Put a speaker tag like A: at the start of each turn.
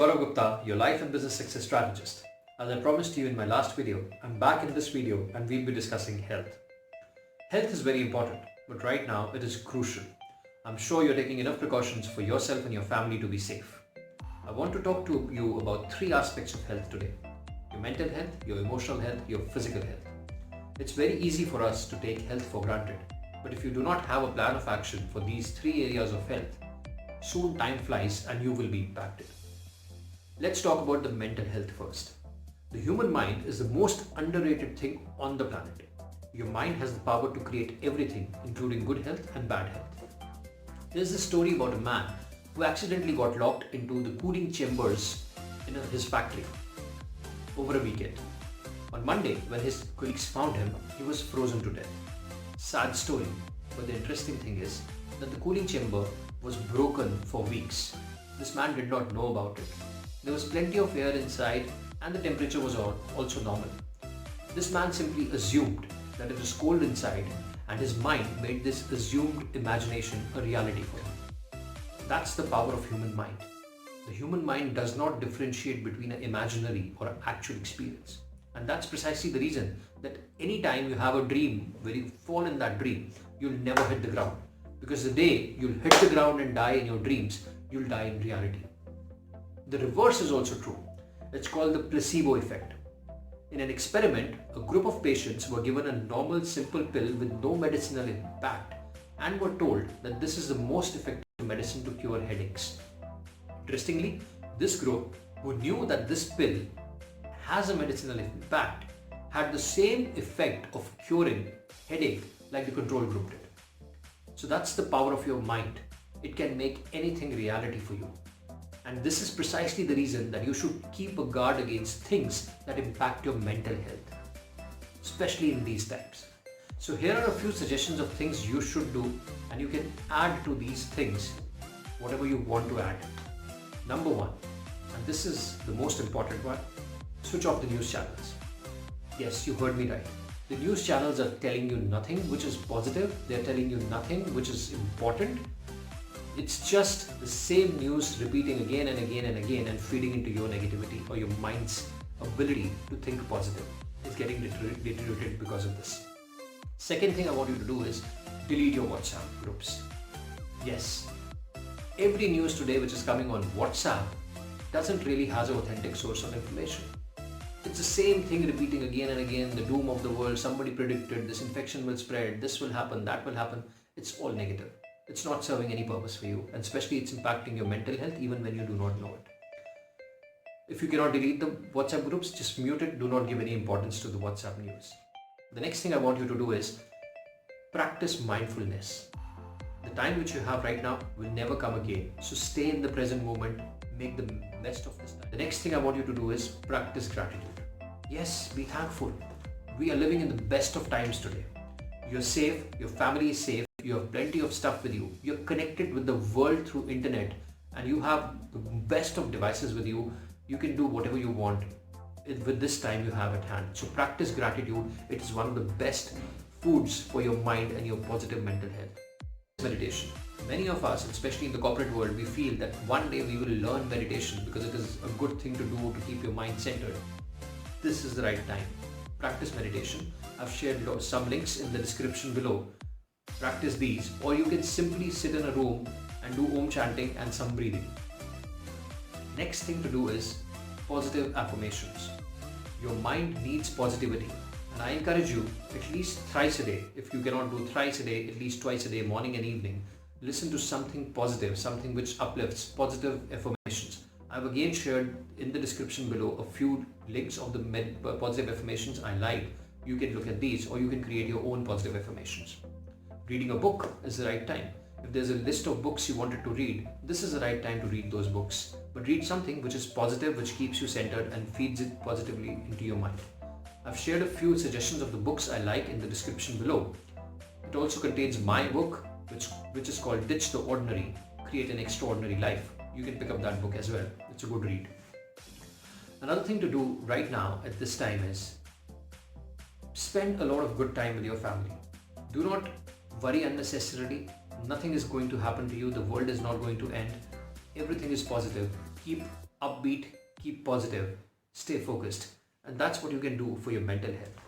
A: Gaurav Gupta, your life and business success strategist. As I promised you in my last video, I'm back in this video and we'll be discussing health. Health is very important, but right now it is crucial. I'm sure you're taking enough precautions for yourself and your family to be safe. I want to talk to you about three aspects of health today. Your mental health, your emotional health, your physical health. It's very easy for us to take health for granted, but if you do not have a plan of action for these three areas of health, soon time flies and you will be impacted. Let's talk about the mental health first. The human mind is the most underrated thing on the planet. Your mind has the power to create everything, including good health and bad health. There's a story about a man who accidentally got locked into the cooling chambers in his factory over a weekend. On Monday, when his colleagues found him, he was frozen to death. Sad story, but the interesting thing is that the cooling chamber was broken for weeks. This man did not know about it. There was plenty of air inside and the temperature was also normal. This man simply assumed that it was cold inside and his mind made this assumed imagination a reality for him. That's the power of human mind. The human mind does not differentiate between an imaginary or an actual experience. And that's precisely the reason that anytime you have a dream where you fall in that dream, you'll never hit the ground. Because the day you'll hit the ground and die in your dreams, you'll die in reality. The reverse is also true. It's called the placebo effect. In an experiment, a group of patients were given a normal simple pill with no medicinal impact and were told that this is the most effective medicine to cure headaches. Interestingly, this group, who knew that this pill has a medicinal impact, had the same effect of curing headache like the control group did. So that's the power of your mind. It can make anything reality for you. And this is precisely the reason that you should keep a guard against things that impact your mental health, especially in these times. So here are a few suggestions of things you should do, and you can add to these things whatever you want to add. Number one, and this is the most important one, switch off the news channels. Yes, you heard me right. The news channels are telling you nothing which is positive. They're telling you nothing which is important. It's just the same news repeating again and again and again and feeding into your negativity, or your mind's ability to think positive is getting deteriorated because of this. Second thing I want you to do is delete your WhatsApp groups. Yes, every news today which is coming on WhatsApp doesn't really has an authentic source of information. It's the same thing repeating again and again, the doom of the world, somebody predicted this infection will spread, this will happen, that will happen. It's all negative. It's not serving any purpose for you, and especially it's impacting your mental health even when you do not know it. If you cannot delete the WhatsApp groups, just mute it. Do not give any importance to the WhatsApp news. The next thing I want you to do is practice mindfulness. The time which you have right now will never come again. So stay in the present moment, make the best of this time. The next thing I want you to do is practice gratitude. Yes, be thankful. We are living in the best of times today. You're safe, your family is safe, you have plenty of stuff with you, you're connected with the world through internet, and you have the best of devices with you. You can do whatever you want with this time you have at hand. So practice gratitude. It is one of the best foods for your mind and your positive mental health. Meditation. Many of us, especially in the corporate world, we feel that one day we will learn meditation because it is a good thing to do to keep your mind centered. This is the right time. Practice meditation. I've shared some links in the description below. Practice these, or you can simply sit in a room and do Om chanting and some breathing. Next thing to do is positive affirmations. Your mind needs positivity, and I encourage you at least thrice a day. If you cannot do thrice a day, at least twice a day, morning and evening, listen to something positive, something which uplifts, positive affirmations. I've again shared in the description below a few links of the positive affirmations I like. You can look at these, or you can create your own positive affirmations. Reading a book is the right time. If there's a list of books you wanted to read, this is the right time to read those books. But read something which is positive, which keeps you centered and feeds it positively into your mind. I've shared a few suggestions of the books I like in the description below. It also contains my book, which is called Ditch the Ordinary, Create an Extraordinary Life. You can pick up that book as well. It's a good read. Another thing to do right now at this time is spend a lot of good time with your family. Do not worry unnecessarily. Nothing is going to happen to you. The world is not going to end. Everything is positive. Keep upbeat, keep positive, stay focused. And that's what you can do for your mental health.